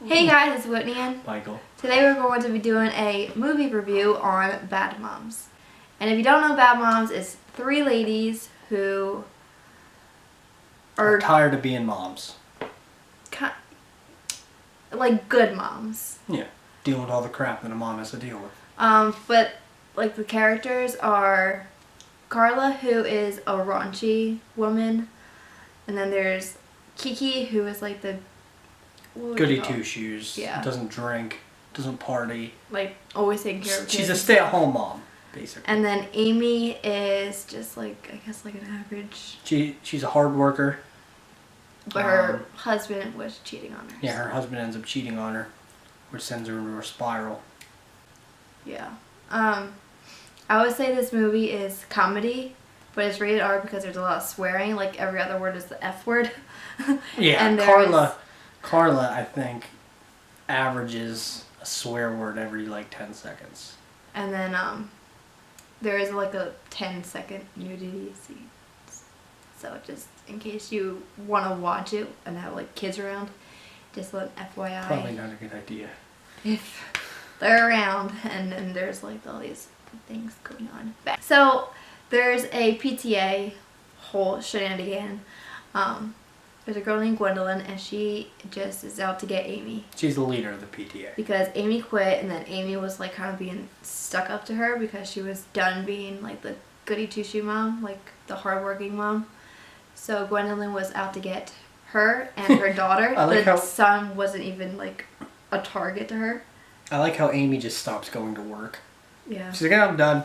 Hey guys, it's Whitney and Michael. Today we're going to be doing a movie review on Bad Moms. And if you don't know Bad Moms, it's three ladies who are tired of being moms. Like good moms. Yeah, dealing with all the crap that a mom has to deal with. But like the characters are Carla, who is a raunchy woman, and then there's Kiki, who is like the goody two-shoes. Yeah. Doesn't drink, doesn't party. Like always taking care of kids. She's a stay-at-home mom, basically. And then Amy is just like, I guess like an average. She's a hard worker. But her husband was cheating on her. Yeah, her husband ends up cheating on her, which sends her into a spiral. Yeah. I would say this movie is comedy, but it's rated R because there's a lot of swearing. Like every other word is the F word. Yeah, and Carla, I think, averages a swear word every like 10 seconds. And then there is like a 10-second nudity scene. So just in case you want to watch it and have like kids around, just an FYI. Probably not a good idea. If they're around, and then there's like all these things going on. So there's a PTA whole shenanigan. There's a girl named Gwendolyn, and she just is out to get Amy. She's the leader of the PTA. Because Amy quit, and then Amy was like kind of being stuck up to her because she was done being like the goody two-shoe mom, like the hardworking mom. So Gwendolyn was out to get her and her daughter. The son wasn't even like a target to her. I like how Amy just stops going to work. Yeah. She's like, yeah, I'm done.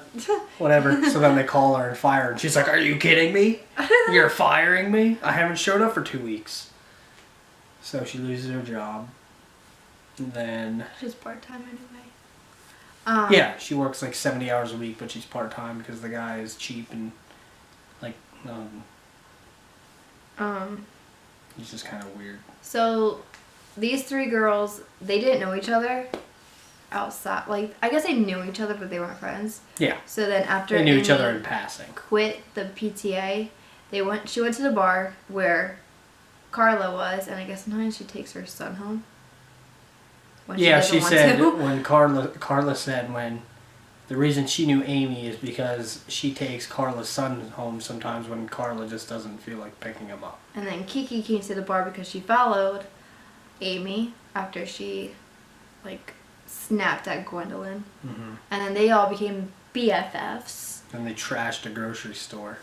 Whatever. So then they call her and fire her. And she's like, are you kidding me? You're firing me? I haven't showed up for 2 weeks. So she loses her job. And then... She's part-time anyway. Yeah, she works like 70 hours a week, but she's part-time because the guy is cheap and like... he's just kind of weird. So these three girls, they didn't know each other outside. Like, I guess they knew each other, but they weren't friends. Yeah. So then after they knew Amy each other in passing. Quit the PTA, she went to the bar where Carla was, and I guess sometimes she takes her son home. Yeah, she said when Carla said when the reason she knew Amy is because she takes Carla's son home sometimes when Carla just doesn't feel like picking him up. And then Kiki came to the bar because she followed Amy after she like snapped at Gwendolyn. Mm-hmm. And then they all became BFFs. And they trashed a grocery store.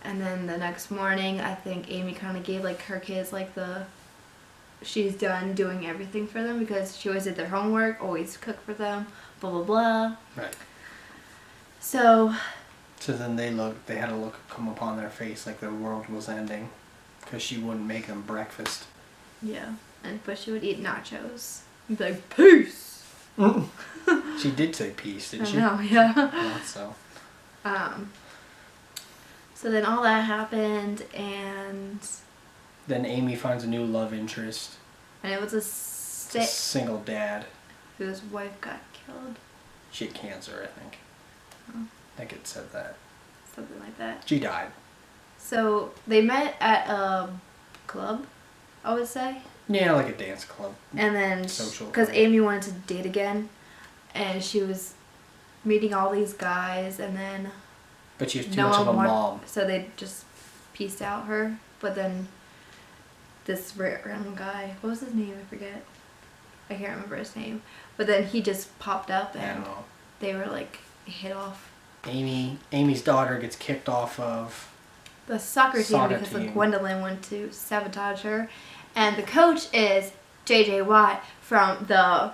And then the next morning, I think Amy kind of gave like her kids like she's done doing everything for them because she always did their homework, always cooked for them, blah blah blah. Right. So then they had a look come upon their face like the world was ending because she wouldn't make them breakfast. Yeah, but she would eat nachos. And be like, peace! She did say peace, didn't she? I know, yeah. Yeah, so. So then all that happened, and then Amy finds a new love interest. And it was a single dad whose wife got killed. She had cancer, I think. Oh. I think it said that. Something like that. She died. So they met at a club, I would say. Yeah, like a dance club. And then, because Amy wanted to date again, and she was meeting all these guys, and then... But she was too much of a mom. So they just pieced out her. But then this random guy, what was his name? I forget. I can't remember his name. But then he just popped up, and they were like hit off. Amy's daughter gets kicked off of the soccer team because like Gwendolyn went to sabotage her. And the coach is J.J. Watt from the...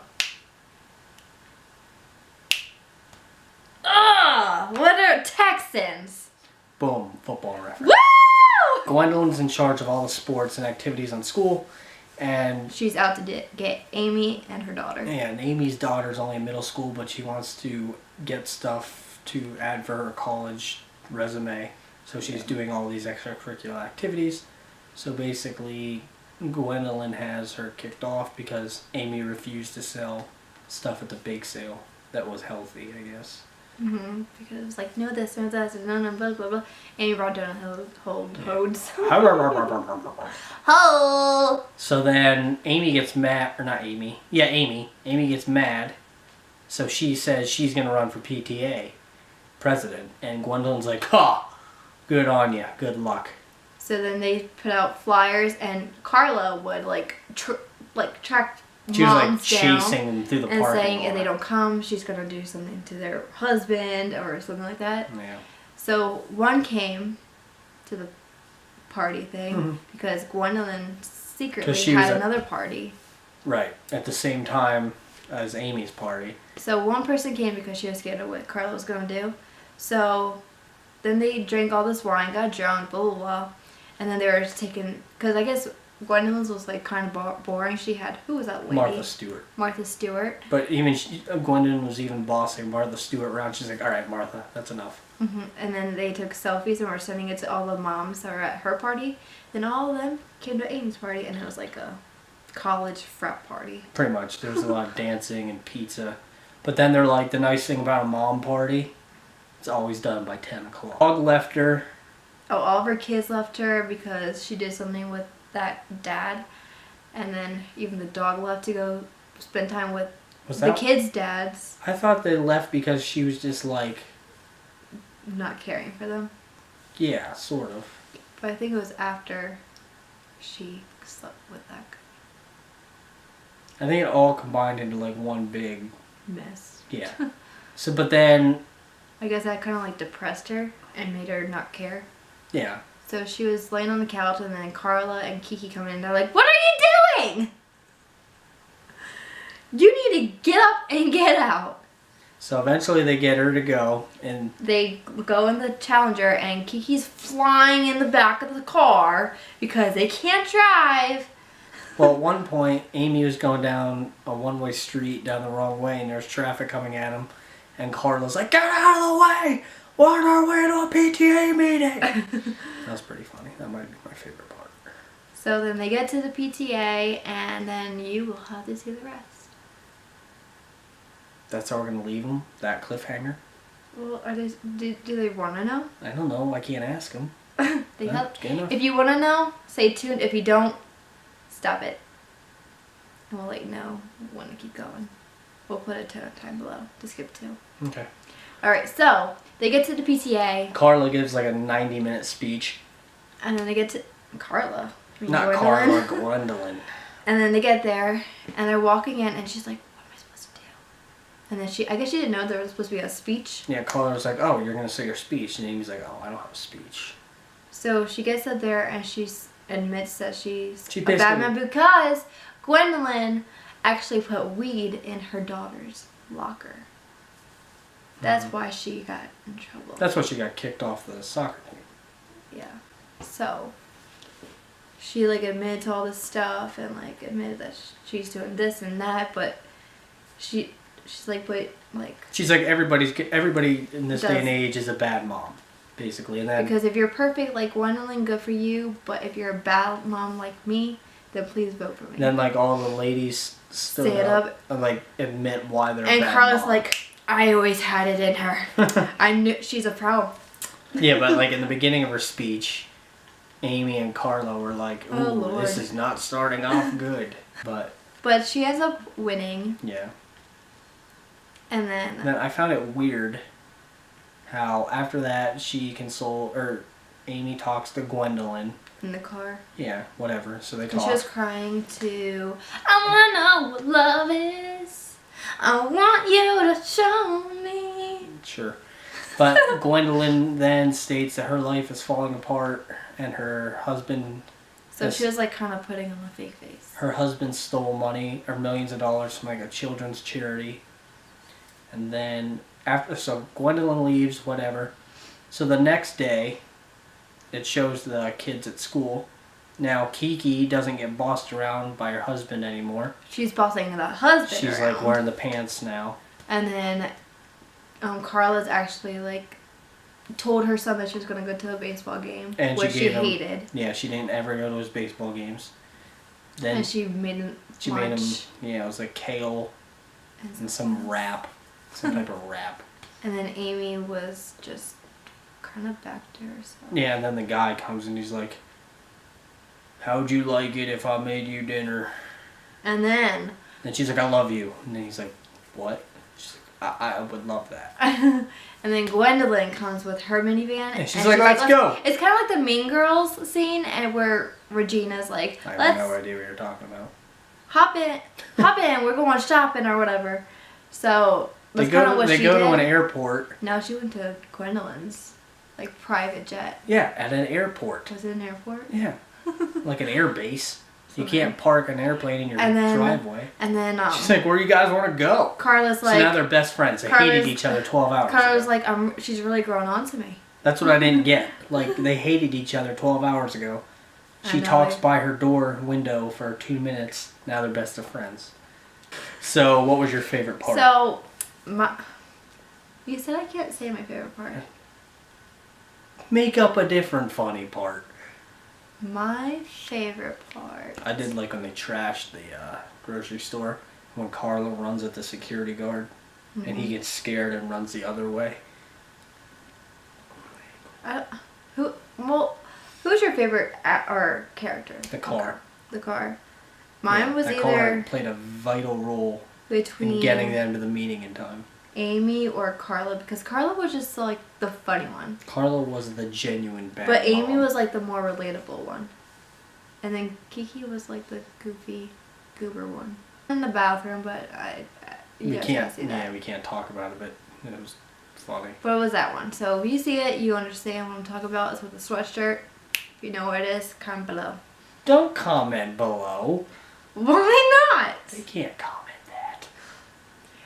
what are Texans? Boom, football reference. Woo! Gwendolyn's in charge of all the sports and activities on school, and... She's out to get Amy and her daughter. Yeah, and Amy's daughter's only in middle school, but she wants to get stuff to add for her college resume. So she's doing all these extracurricular activities. So basically... Gwendolyn has her kicked off because Amy refused to sell stuff at the bake sale that was healthy, I guess. Because it was like, no this, no that, no, blah, blah, blah. Amy brought down a holds. Ho! So then Amy gets mad, or not Amy. Yeah, Amy. Amy gets mad. So she says she's going to run for PTA president. And Gwendolyn's like, ha! Good on ya. Good luck. So then they put out flyers, and Carla would track She was like moms down chasing them through the and parking saying lot. if they don't come, she's gonna do something to their husband or something like that. Yeah. So one came to the party thing because Gwendolyn 'Cause secretly she was had another party. Right. At the same time as Amy's party. So one person came because she was scared of what Carla was gonna do. So then they drank all this wine, got drunk, blah blah blah, and then they were taking, because I guess Gwendolyn's was like kind of boring. She had, who was that lady? Martha Stewart. Martha Stewart. But even Gwendolyn was even bossing Martha Stewart around. She's like, all right, Martha, that's enough. And then they took selfies and were sending it to all the moms that were at her party. Then all of them came to Amy's party, and it was like a college frat party. Pretty much. There was a lot of dancing and pizza. But then they're like, the nice thing about a mom party, it's always done by 10 o'clock. Dog left her. Oh, all of her kids left her because she did something with that dad. And then even the dog left to go spend time with the kids' dads. I thought they left because she was just like... not caring for them. Yeah, sort of. But I think it was after she slept with that I think it all combined into like one big... mess. Yeah. So, but then... I guess that kind of like depressed her and made her not care. Yeah. So she was laying on the couch, and then Carla and Kiki come in, and they're like, what are you doing? You need to get up and get out. So eventually they get her to go, and... They go in the Challenger, and Kiki's flying in the back of the car because they can't drive. Well, at one point, Amy was going down a one-way street down the wrong way, and there's traffic coming at him. And Carla's like, get out of the way! We're on our way to a PTA meeting! That was pretty funny. That might be my favorite part. So then they get to the PTA, and then you will have to see the rest. That's how we're going to leave them? That cliffhanger? Well, are they, do they want to know? I don't know. I can't ask them. They help. Good enough. If you want to know, stay tuned. If you don't, stop it. And we'll let you know when to keep going. We'll put a time below to skip to. Okay. Alright, so they get to the PTA. Carla gives like a 90-minute speech. And then they get to Carla. Not Carla, Gwendolyn. And then they get there, and they're walking in, and she's like, what am I supposed to do? And then I guess she didn't know there was supposed to be a speech. Yeah, Carla was like, oh, you're going to say your speech. And Amy's like, oh, I don't have a speech. So she gets up there, and she admits that she's a basically... bad man because Gwendolyn actually put weed in her daughter's locker. That's why she got in trouble. That's why she got kicked off the soccer team. Yeah. So she like admitted to all this stuff and like admitted that she's doing this and that, but she's like, but like. She's like, everybody in this day and age is a bad mom, basically, and then because if you're perfect like Gwendolyn, good for you. But if you're a bad mom like me, then please vote for me. Then like all the ladies stood up and like admit why they're. And bad Carla's mom. like, I always had it in her. I knew she's a pro. Yeah, but like in the beginning of her speech, Amy and Carla were like, "Ooh, Oh, Lord. this is not starting off good." But she ends up winning. Yeah. And then I found it weird how after that Amy talks to Gwendolyn. in the car. Yeah, whatever. So they And talk. she was crying to, I wanna know what love is. I want you to show me. Sure. But Gwendolyn then states that her life is falling apart and her husband... So she was like kind of putting on a fake face. Her husband stole money or millions of dollars from like a children's charity. And then so Gwendolyn leaves, whatever. So the next day, it shows the kids at school. Now Kiki doesn't get bossed around by her husband anymore. She's bossing the husband She's around. like wearing the pants now. And then Carla's actually like told her son that she was going to go to a baseball game, And which she she gave him, hated. Yeah, she didn't ever go to his baseball games. Then And she made him made him, yeah, it was like kale and some wrap. Some type of wrap. And then Amy was just kind of back to herself. Yeah, and then the guy comes and he's like, how'd you like it if I made you dinner? And then... And she's like, I love you. And then he's like, what? She's like, I would love that. And then Gwendolyn comes with her minivan. And she's like, let's go. It's kind of like the Mean Girls scene, and where Regina's like, I have no idea what you're talking about. Hop in, we're going shopping or whatever. So that's kind of what she did. They go to an airport. No, she went to Gwendolyn's, like, private jet. Yeah, at an airport. Was it an airport? Yeah, like an air base. You can't park an airplane in your driveway. And then she's like, where do you guys want to go? Carla's like... So now they're best friends. They hated each other 12 hours Carla's ago. like, she's really grown on to me. That's what I didn't get. Like, they hated each other 12 hours ago. She talks by her door window for 2 minutes. Now they're best of friends. So, what was your favorite part? So, you said I can't say my favorite part. Make up a different funny part. My favorite part. I did like when they trashed the grocery store. When Carla runs at the security guard. Mm-hmm. And he gets scared and runs the other way. Who's your favorite character? The car. The car. Mine was either... car played a vital role in getting them to the meeting in time. Amy or Carla, because Carla was just like the funny one. Carla was the genuine bad But Amy mom. was like the more relatable one. And then Kiki was like the goofy, goober one. In the bathroom, but you can't see that. Yeah, we can't talk about it, but it was funny. But it was that one. So if you see it, you understand what I'm talking about. It's with the sweatshirt. If you know what it is, comment below. Don't comment below. Why not? They can't comment that.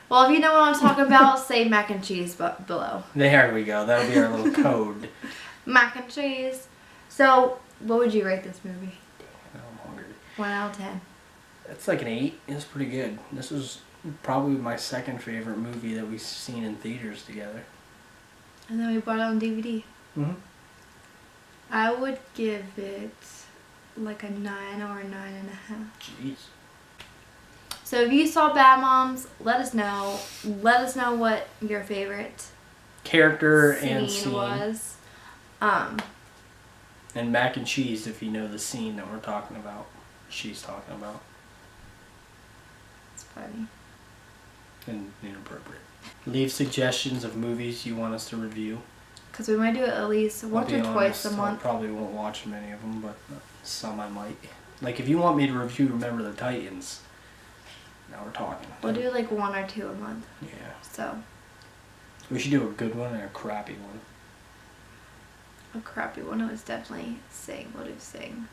Well, if you know what I'm talking about, say mac and cheese below. There we go. That'll be our little code. Mac and cheese. So, what would you rate this movie? Damn, I'm hungry. 1 out of 10. It's like an 8. It's pretty good. This was probably my second favorite movie that we've seen in theaters together. And then we bought it on DVD. Mm-hmm. I would give it like a 9 or a 9.5. Jeez. So if you saw Bad Moms, let us know. Let us know what your favorite character and scene was. And mac and cheese, if you know the scene that we're talking about. She's talking about. It's funny. And inappropriate. Leave suggestions of movies you want us to review. Because we might do it at least once or twice a month. I probably won't watch many of them, but some I might. Like if you want me to review Remember the Titans, now we're talking. We'll do like 1 or 2 a month. Yeah. So. We should do a good one and a crappy one. A crappy one was definitely Sing. We'll do Sing.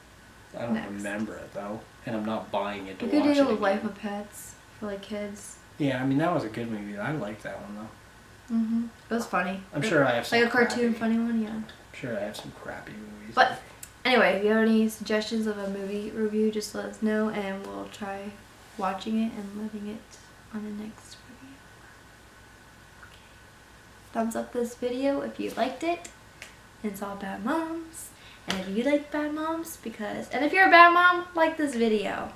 I don't remember it though, and I'm not buying it to watch it. We could do again. Life of Pets for like kids. Yeah, I mean that was a good movie. I liked that one though. Mhm. It was funny. I'm sure I have some like a cartoon funny one, yeah. I'm sure I have some crappy movies. But anyway, if you have any suggestions of a movie review, just let us know and we'll try watching it and living it on the next review. Okay. Thumbs up this video if you liked it and saw Bad Moms. And if you like Bad Moms, and if you're a bad mom, like this video.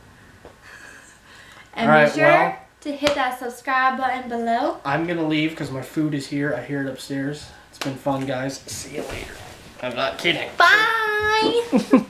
And be sure to hit that subscribe button below. I'm gonna leave because my food is here. I hear it upstairs. It's been fun, guys. See you later. I'm not kidding. Bye!